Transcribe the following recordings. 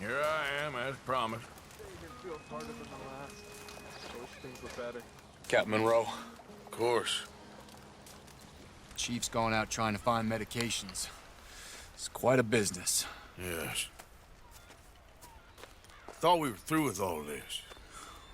Here I am, as promised. Feel harder than the last. I wish things were better. Captain Monroe. Of course. Chief's going out trying to find medications. It's quite a business. Yes. Thought we were through with all this.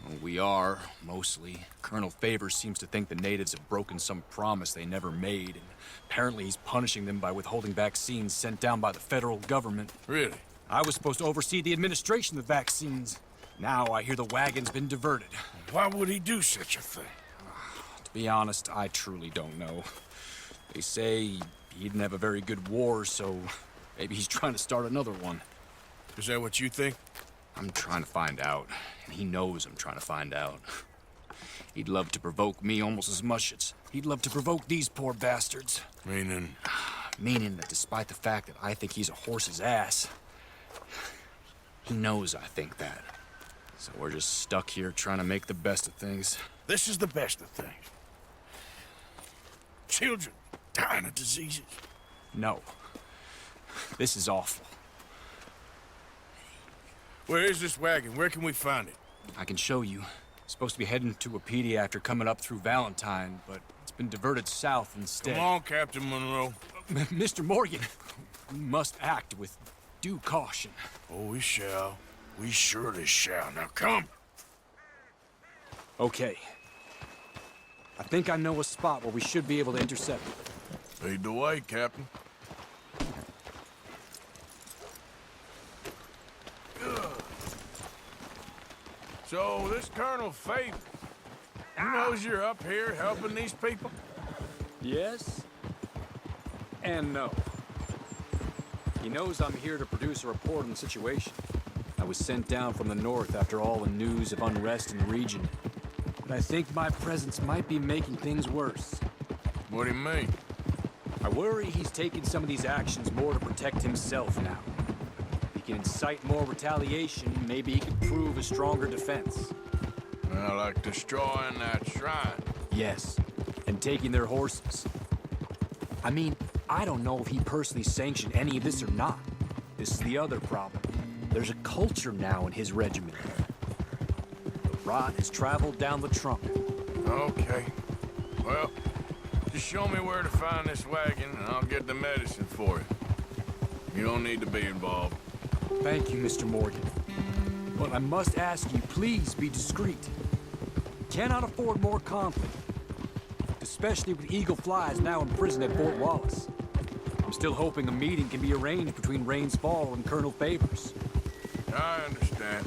Well, we are, mostly. Colonel Favors seems to think the natives have broken some promise they never made, and apparently he's punishing them by withholding vaccines sent down by the federal government. Really? I was supposed to oversee the administration of the vaccines. Now I hear the wagon's been diverted. Why would he do such a thing? To be honest, I truly don't know. They say he didn't have a very good war, so maybe he's trying to start another one. Is that what you think? I'm trying to find out, and he knows I'm trying to find out. He'd love to provoke me almost as much as he'd love to provoke these poor bastards. Meaning? Meaning that despite the fact that I think he's a horse's ass, he knows I think that. So we're just stuck here trying to make the best of things. This is the best of things. Children dying of diseases. No. This is awful. Where is this wagon? Where can we find it? I can show you. Supposed to be heading to Wapiti after coming up through Valentine, but it's been diverted south instead. Come on, Captain Monroe. Mr. Morgan, we must act with due caution. Oh, we shall. We surely shall. Now come. Okay. I think I know a spot where we should be able to intercept it. Lead the way, Captain. So, this Colonel Favors, he knows you're up here helping these people? Yes and no. He knows I'm here to produce a report on the situation. I was sent down from the north after all the news of unrest in the region. But I think my presence might be making things worse. What do you mean? I worry he's taking some of these actions more to protect himself now. If he can incite more retaliation, maybe he could prove a stronger defense. Well, like destroying that shrine. Yes, and taking their horses. I mean, I don't know if he personally sanctioned any of this or not. This is the other problem. There's a culture now in his regiment. The rot has traveled down the trunk. Okay. Well, just show me where to find this wagon, and I'll get the medicine for you. You don't need to be involved. Thank you, Mr. Morgan. But I must ask you, please be discreet. Cannot afford more conflict. Especially with Eagle Flies now in prison at Fort Wallace. I'm still hoping a meeting can be arranged between Rains Fall and Colonel Favors. I understand.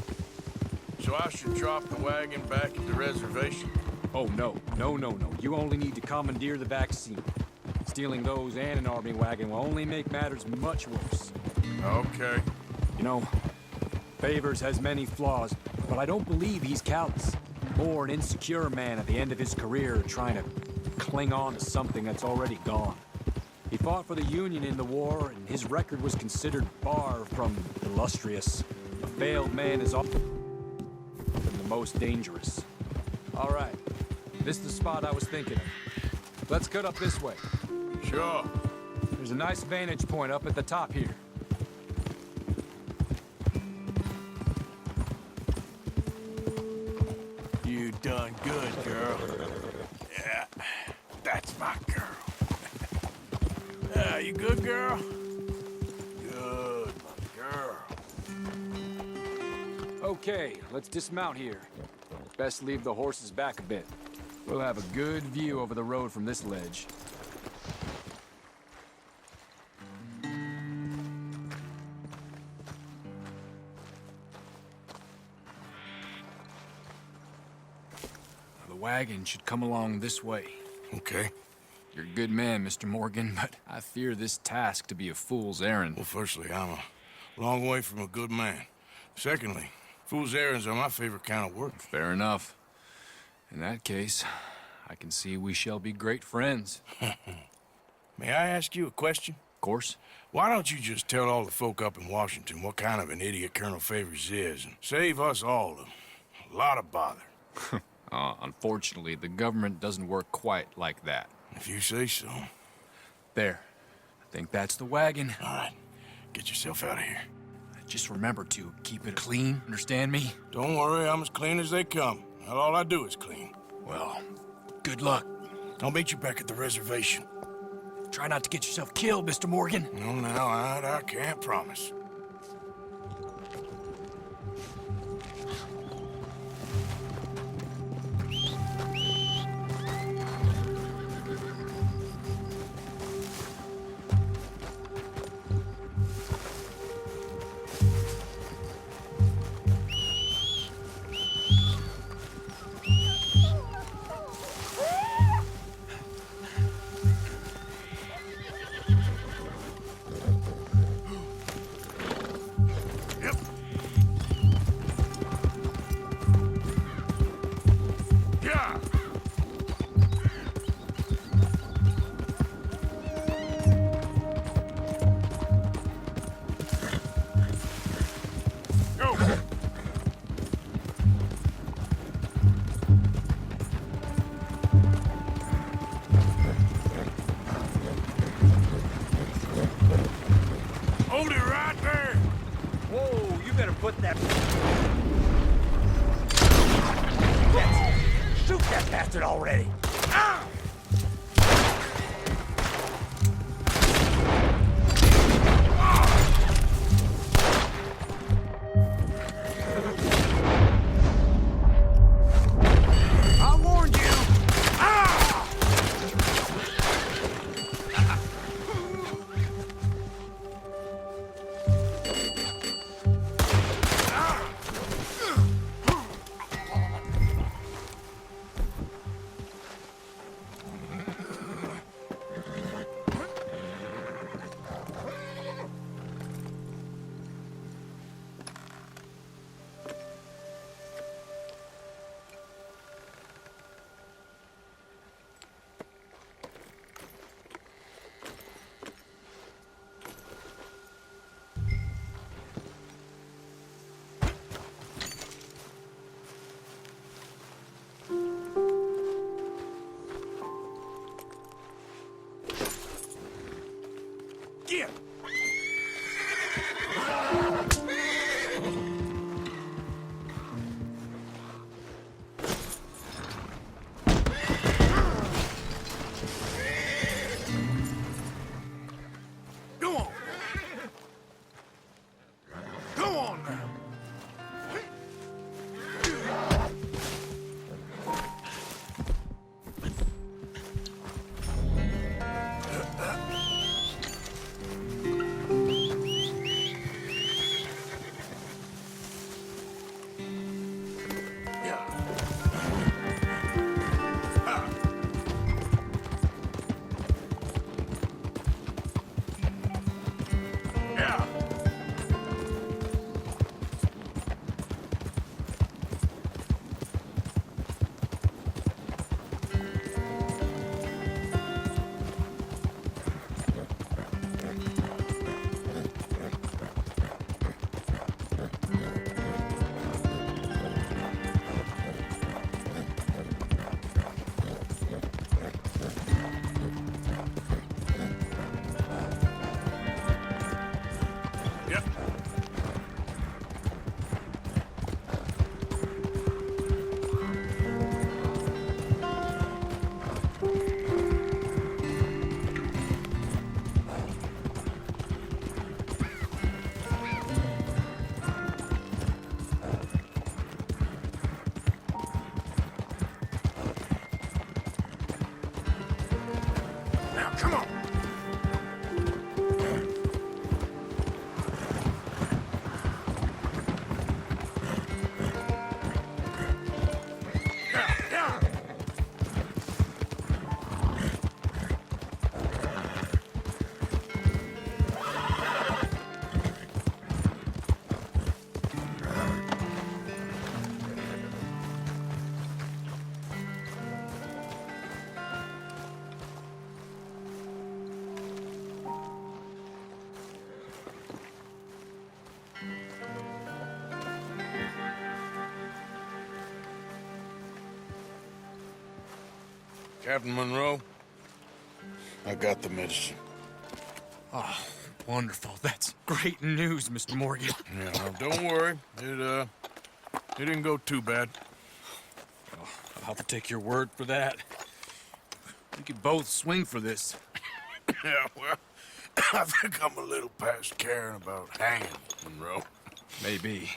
So I should drop the wagon back at the reservation? Oh, no. No. You only need to commandeer the vaccine. Stealing those and an army wagon will only make matters much worse. Okay. You know, Favors has many flaws, but I don't believe he's callous. More an insecure man at the end of his career trying to cling on to something that's already gone. He fought for the Union in the war, and his record was considered far from illustrious. A failed man is often the most dangerous. All right, this is the spot I was thinking of. Let's cut up this way. Sure. There's a nice vantage point up at the top here. You done good, girl. Yeah, that's my girl. You good, girl? Good, my girl. Okay, let's dismount here. Best leave the horses back a bit. We'll have a good view over the road from this ledge. The wagon should come along this way. Okay. You're a good man, Mr. Morgan, but I fear this task to be a fool's errand. Well, firstly, I'm a long way from a good man. Secondly, fool's errands are my favorite kind of work. Fair enough. In that case, I can see we shall be great friends. May I ask you a question? Of course. Why don't you just tell all the folk up in Washington what kind of an idiot Colonel Favors is and save us all a lot of bother? Unfortunately, the government doesn't work quite like that. If you say so. There. I think that's the wagon. All right. Get yourself out of here. Just remember to keep it clean, understand me? Don't worry, I'm as clean as they come. Not all I do is clean. Well, good luck. I'll meet you back at the reservation. Try not to get yourself killed, Mr. Morgan. No, now, I can't promise. Hold it right there! Whoa, you better put that... Shoot that bastard already! Ah! I warned you! Get! Go on! Go on now! Come on! Captain Monroe, I got the medicine. Oh, Wonderful. That's great news, Mr. Morgan. Yeah, well, don't worry. It didn't go too bad. Oh, I'll have to take your word for that. We could both swing for this. Yeah, well, I think I'm a little past caring about hanging, Monroe. Maybe.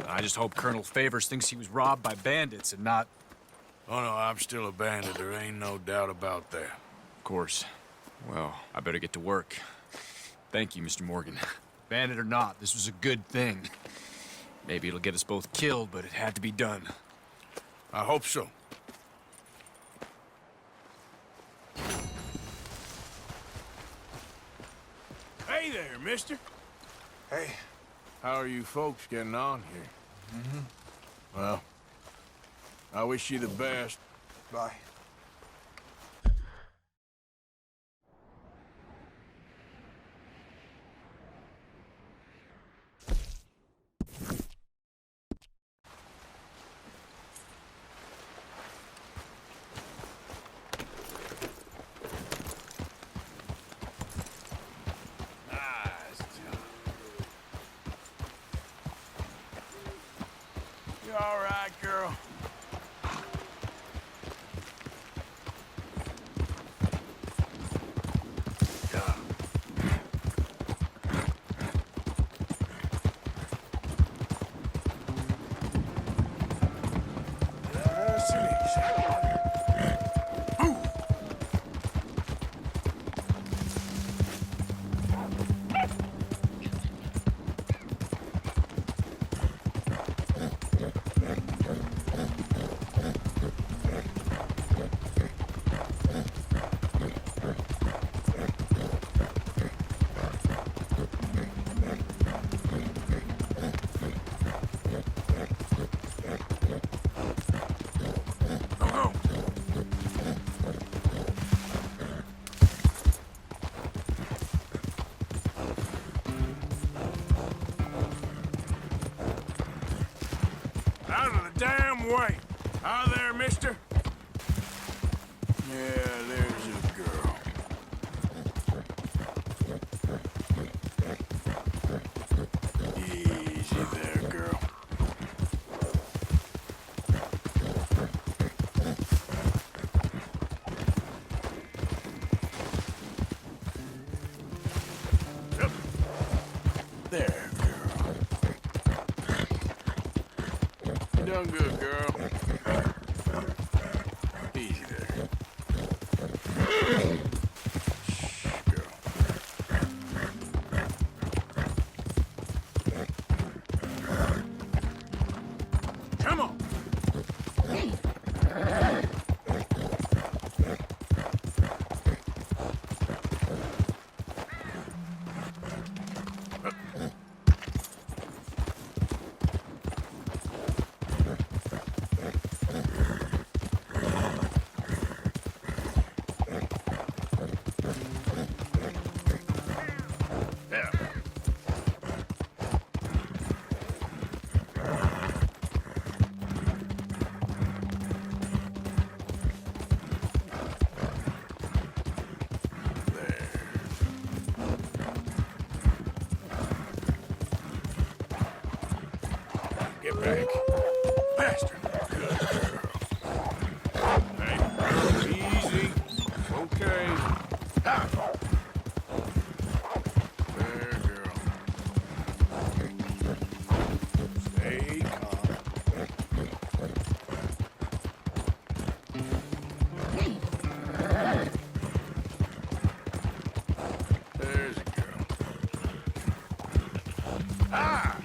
I just hope Colonel Favors thinks he was robbed by bandits and not... Oh, no, I'm still a bandit. There ain't no doubt about that. Of course. Well, I better get to work. Thank you, Mr. Morgan. Bandit or not, this was a good thing. Maybe it'll get us both killed, but it had to be done. I hope so. Hey there, mister. Hey. How are you folks getting on here? Well, I wish you the best. Bye. You all right, girl? Way. Hi there, mister. Yeah, there's a girl. Easy there, girl. Yep. There, girl. You done good, girl. Easy there. Shh, girl. Come on. Get back. Bastard. Good girl. Hey, easy. Okay. Ah. There, girl. Stay calm. There's a girl. Ah!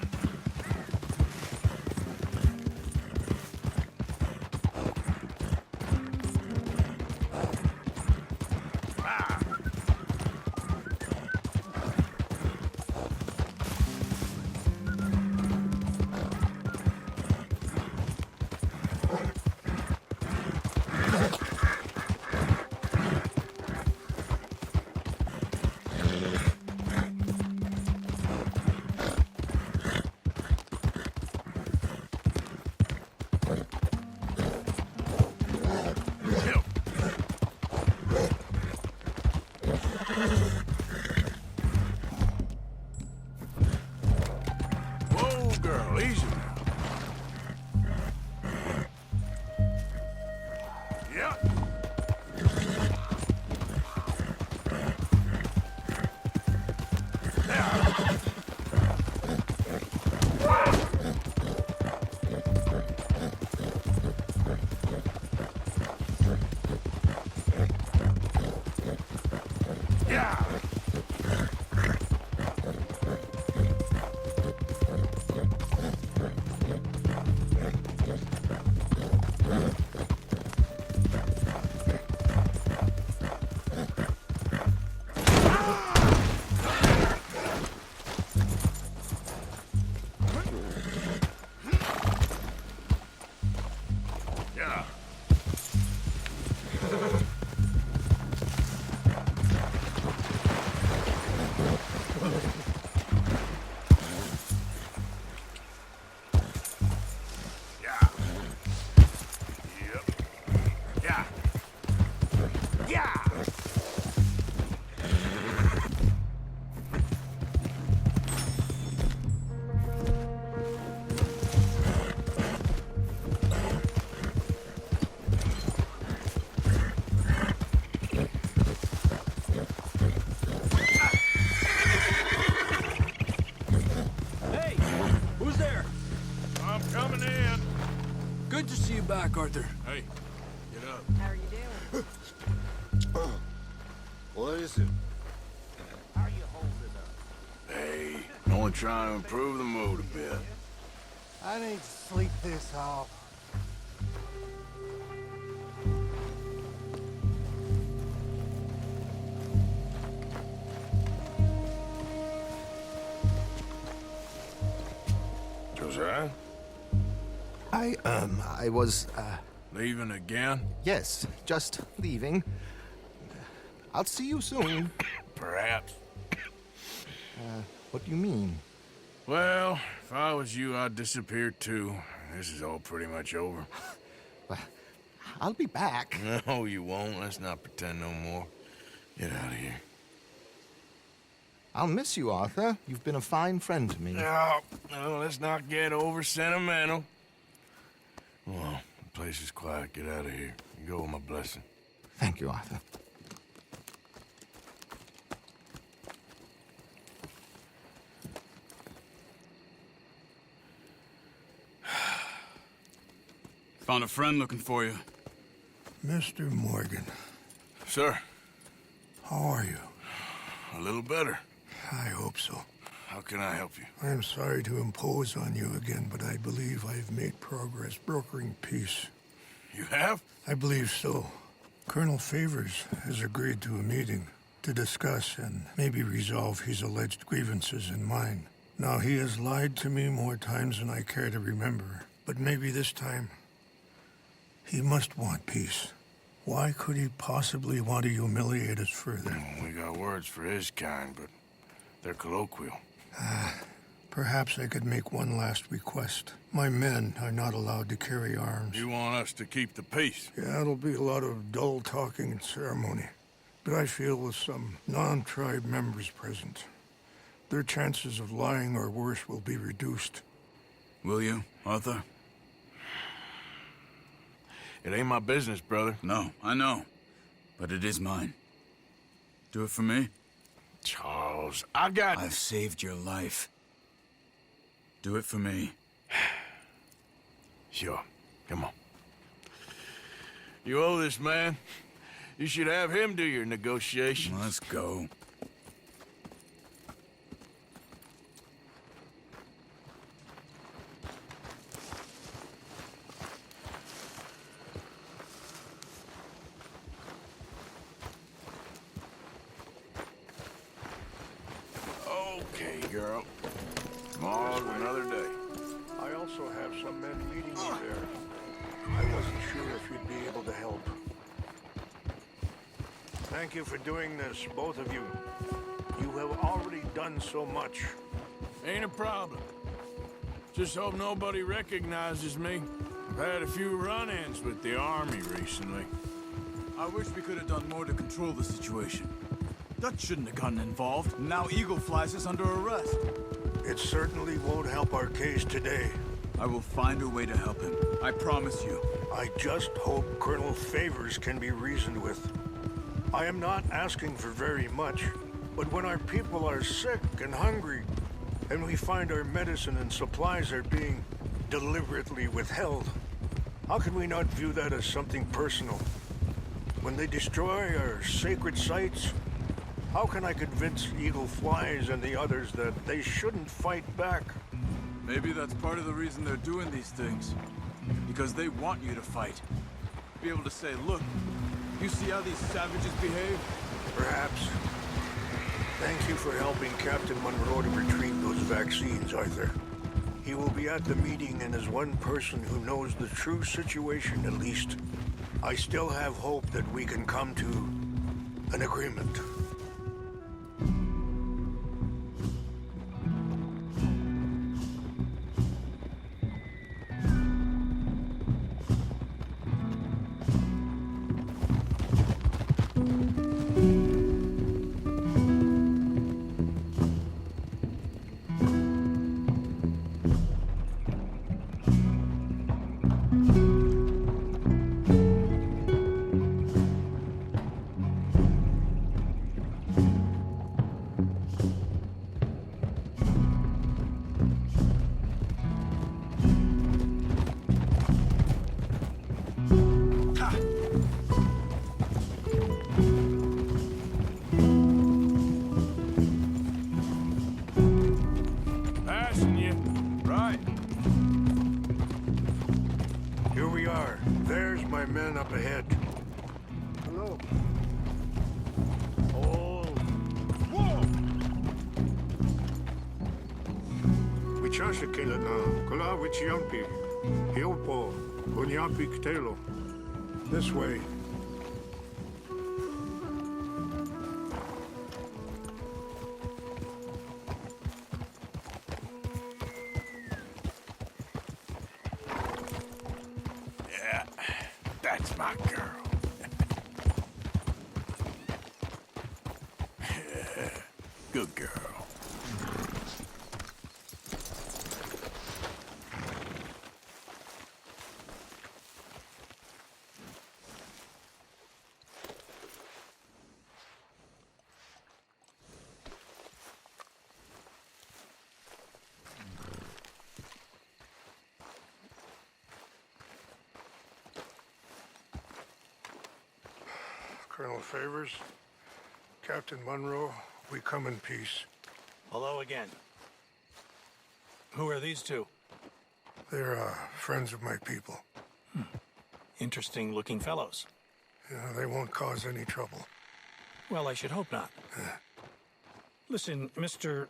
Yeah. Yeah. Yeah. Yep. Yeah. Yeah. Hey! Who's there? I'm coming in. Good to see you back, Arthur. Hey, get up. How are you doing? What is it? How are you holding up? Hey, only trying to improve the mood a bit. I need to sleep this off. Josiah? I was, Leaving again? yes, just leaving. I'll see you soon. Perhaps. What do you mean? Well, if I was you, I'd disappear too. This is all pretty much over. I'll be back. No, you won't. Let's not pretend no more. Get out of here. I'll miss you, Arthur. You've been a fine friend to me. No, let's not get over sentimental. Well, the place is quiet. Get out of here. You go with my blessing. Thank you, Arthur. Found a friend looking for you. Mr. Morgan, Sir, how are you? a little better. I hope so. How can I help you? I am sorry to impose on you again, but I believe I've made progress brokering peace. You have? I believe so. Colonel Favors has agreed to a meeting to discuss and maybe resolve his alleged grievances and mine. Now, he has lied to me more times than I care to remember, but maybe this time he must want peace. Why could he possibly want to humiliate us further? We got words for his kind, but they're colloquial. Perhaps I could make one last request. My men are not allowed to carry arms. You want us to keep the peace? Yeah, it'll be a lot of dull talking and ceremony. But I feel with some non-tribe members present, their chances of lying or worse will be reduced. Will you, Arthur? It ain't my business, brother. No, I know. But it is mine. Do it for me? Charles, I got... I've saved your life. Do it for me. Sure. Come on. You owe this man. You should have him do your negotiations. Let's go. Okay, girl. Tomorrow's another day. I also have some men meeting you there. I wasn't sure if you'd be able to help. Thank you for doing this, both of you. You have already done so much. Ain't a problem. Just hope nobody recognizes me. I've had a few run-ins with the army recently. I wish we could have done more to control the situation. Dutch shouldn't have gotten involved. Now Eagle Flies is under arrest. It certainly won't help our case today. I will find a way to help him. I promise you. I just hope Colonel Favors can be reasoned with. I am not asking for very much, but when our people are sick and hungry, and we find our medicine and supplies are being deliberately withheld, how can we not view that as something personal? When they destroy our sacred sites, How can I convince Eagle Flies and the others that they shouldn't fight back? Maybe that's part of the reason they're doing these things. Because they want you to fight. Be able to say, look, you see how these savages behave? Perhaps. Thank you for helping Captain Monroe to retrieve those vaccines, Arthur. He will be at the meeting and is one person who knows the true situation at least. I still have hope that we can come to an agreement. Passing you. Right. Here we are. There's my men up ahead. Hello. Wichashikela na kula wichiampi. Hiopo kunyapi ktelo. This way. Yeah, that's my girl. Yeah, good girl. Colonel Favors, Captain Monroe, we come in peace. Hello again. Who are these two? They're friends of my people. Interesting looking fellows. Yeah, they won't cause any trouble. Well, I should hope not. Listen, Mr.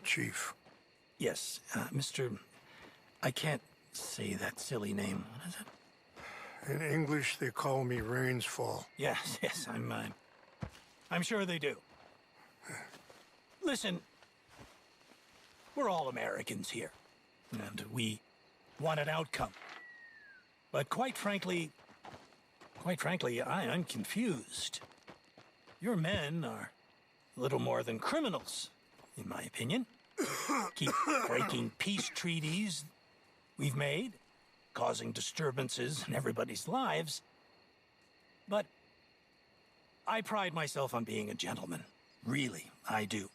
Chief. Yes, Mr. I can't say that silly name. What is it? In English, they call me Rains Fall. Yes, I'm sure they do. Listen, we're all Americans here, and we want an outcome. But quite frankly, I'm confused. Your men are a little more than criminals, in my opinion. Keep breaking peace treaties we've made, causing disturbances in everybody's lives. But I pride myself on being a gentleman. Really, I do.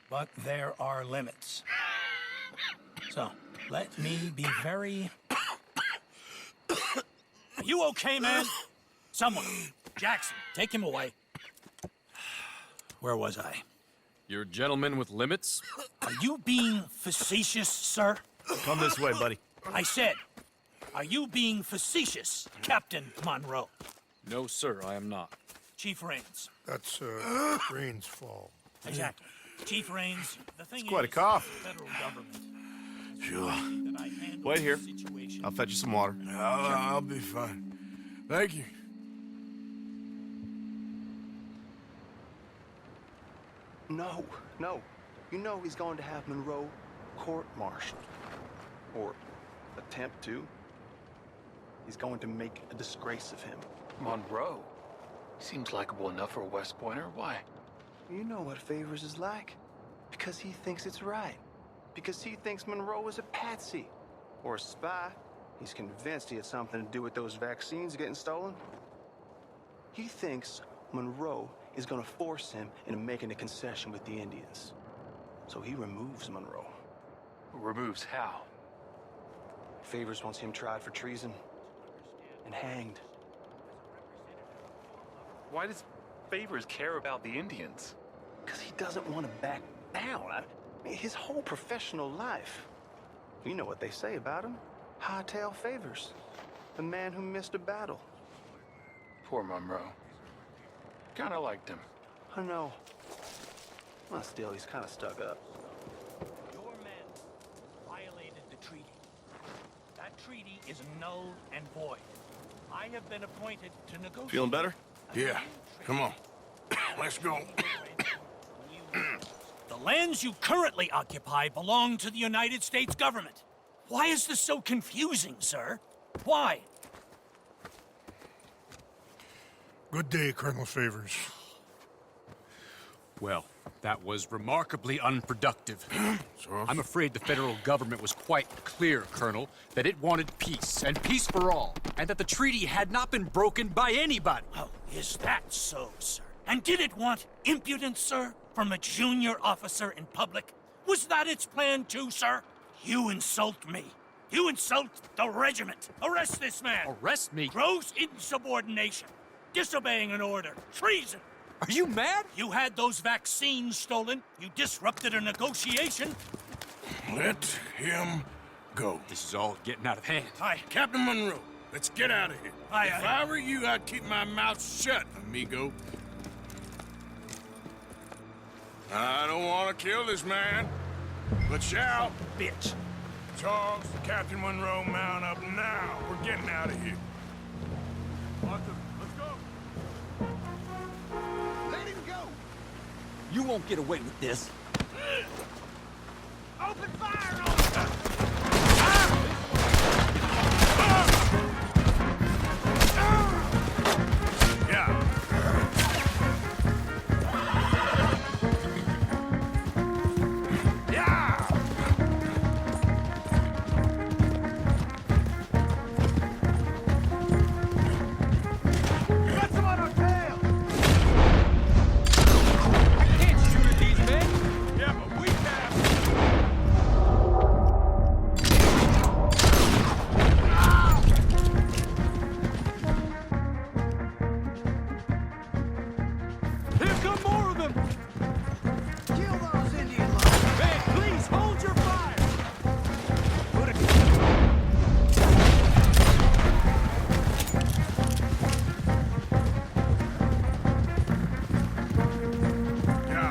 But there are limits. So, let me be very... Are you okay, man? Someone. Jackson, take him away. Where was I? You're a gentleman with limits? Are you being facetious, sir? Come this way, buddy. I said, are you being facetious, Captain Monroe? No, sir, I am not. Chief Rains. That's Rains Fall. Exactly. Chief Rains, the thing quite a is, cough. the federal government. Sure. That I handle Wait here. the situation. I'll fetch you some water. I'll be fine. Thank you. No, no. You know he's going to have Monroe court-martialed. Or attempt to. He's going to make a disgrace of him. Monroe? Seems likable enough for a West Pointer. Why? You know what Favors is like. Because he thinks it's right. Because he thinks Monroe is a patsy. Or a spy. He's convinced he had something to do with those vaccines getting stolen. He thinks Monroe is gonna force him into making a concession with the Indians. So he removes Monroe. Removes how? Favors wants him tried for treason. And hanged. Why does Favors care about the Indians? Because he doesn't want to back down. I mean, his whole professional life. You know what they say about him. Hightail Favors. The man who missed a battle. Poor Monroe. Kinda liked him. I know. Well, still, he's kind of stuck up. Your men violated the treaty. That treaty is null and void. I have been appointed to negotiate. Feeling better? Yeah, come on. Let's go. The lands you currently occupy belong to the United States government. Why is this so confusing, sir? Why? Good day, Colonel Favors. Well, that was remarkably unproductive. So, I'm afraid the federal government was quite clear, Colonel, that it wanted peace, and peace for all, and that the treaty had not been broken by anybody. Oh, is that so, sir? And did it want impudence, sir, from a junior officer in public? Was that its plan too, sir? You insult me. You insult the regiment. Arrest this man. Arrest me? Gross insubordination. Disobeying an order. Treason. Are you mad? You had those vaccines stolen. You disrupted a negotiation. let him go. This is all getting out of hand. Aye. Captain Monroe, let's get out of here. Aye, If aye. I were you, I'd keep my mouth shut, amigo. I don't want to kill this man, but shall. Bitch. Charles, Captain Monroe, mount up now. We're getting out of here. Arthur, let's go. Let him go! You won't get away with this. Open fire on him! Yeah. Yeah! Got some on our tail! I can't shoot at these men. Yeah, but we can. Here come more of them. Kill those Indian lines! Man, please hold your fire. Yeah.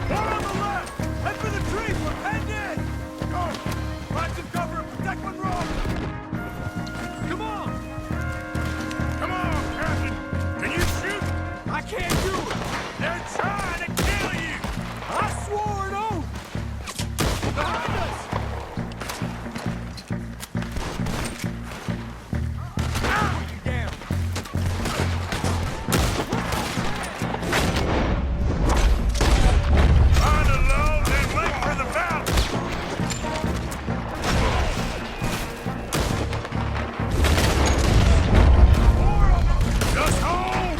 One on the left! Head for the trees! We're penned in! Go! Find some cover and protect Monroe! Come on! Come on, Captain. Can you shoot? I can't do it! They're trying to kill you. I swore an oath! Behind us! Down! Find a load, then wait for the battle. Just hold.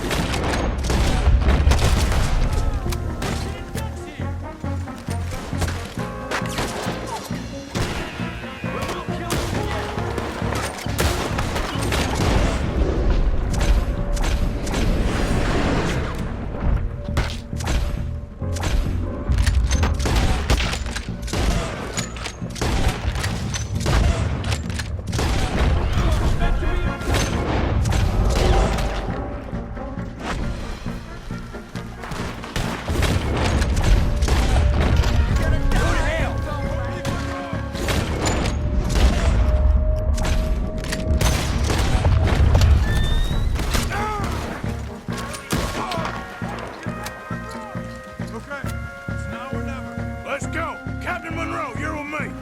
Okay, it's now or never. Let's go. Captain Monroe, you're with me.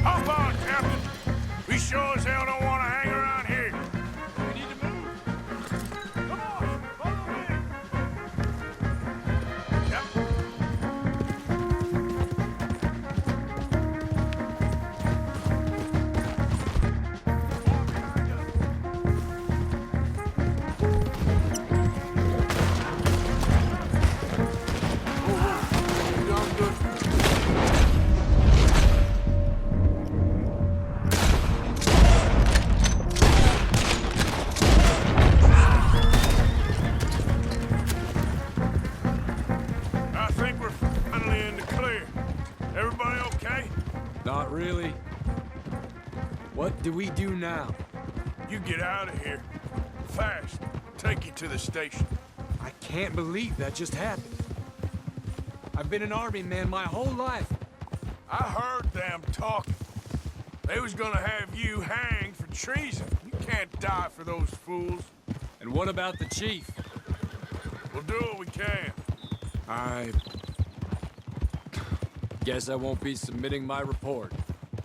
Hop on, Captain. We sure as hell don't want to hang around here. We need to move. Come on, follow me. Yep. see. What do we do now? You get out of here. Fast. Take you to the station. I can't believe that just happened. I've been an army man my whole life. I heard them talking. They was gonna have you hanged for treason. You can't die for those fools. And what about the chief? We'll do what we can. I guess I won't be submitting my report.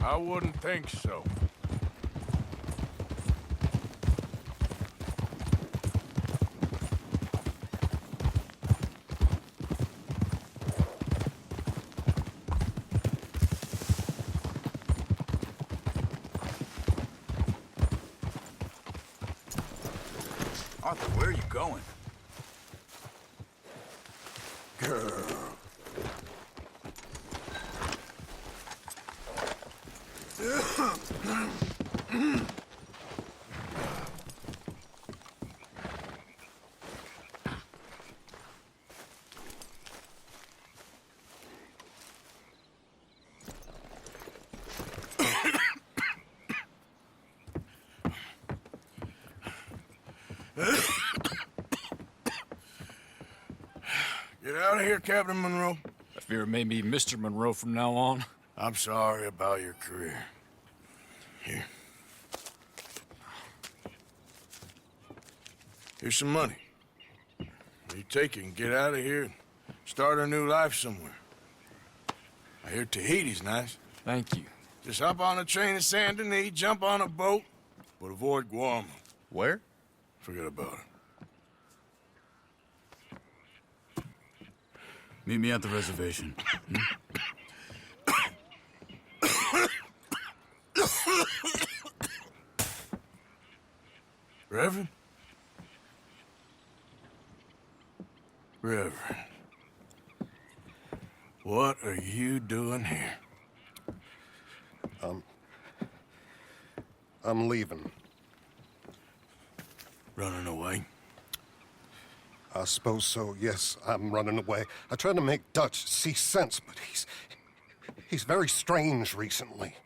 I wouldn't think so. Arthur, where are you going? Girl. Get out of here, Captain Monroe. I fear it may be Mr. Monroe from now on. I'm sorry about your career. Here. Here's some money. You take it and get out of here and start a new life somewhere. I hear Tahiti's nice. Thank you. Just hop on a train to Saint Denis, jump on a boat, but avoid Guam. Where? Forget about it. Meet me at the reservation. Reverend? Reverend. What are you doing here? I'm leaving. Running away? I suppose so, yes, I'm running away. I tried to make Dutch see sense, but he's very strange recently.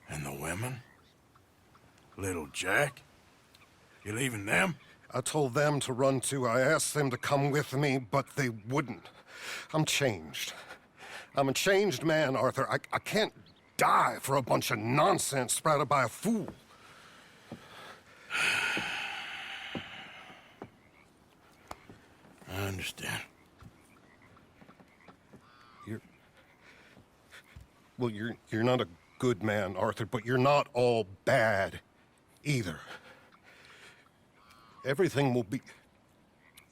And the women? Little Jack? You leaving them? I told them to run too. I asked them to come with me, but they wouldn't. I'm changed. I'm a changed man, Arthur. I can't die for a bunch of nonsense sprouted by a fool. I understand. You're not a good man, Arthur, but you're not all bad either. Everything will be...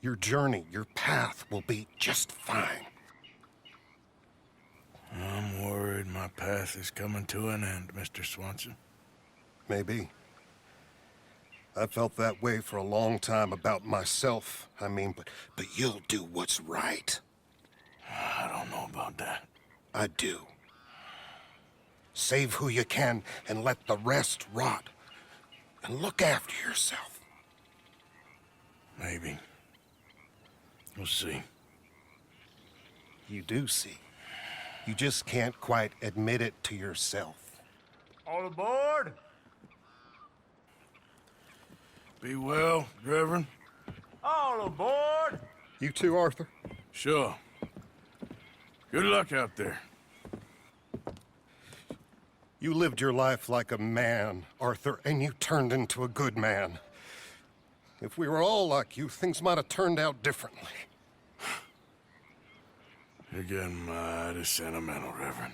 Your journey, your path will be just fine. I'm worried my path is coming to an end, Mr. Swanson. Maybe. I felt that way for a long time about myself, but you'll do what's right. I don't know about that. I do. Save who you can and let the rest rot. And look after yourself. Maybe. We'll see. You do see. You just can't quite admit it to yourself. All aboard! Be well, Reverend. All aboard! You too, Arthur? Sure. Good luck out there. You lived your life like a man, Arthur, and you turned into a good man. If we were all like you, things might have turned out differently. You're getting mighty sentimental, Reverend.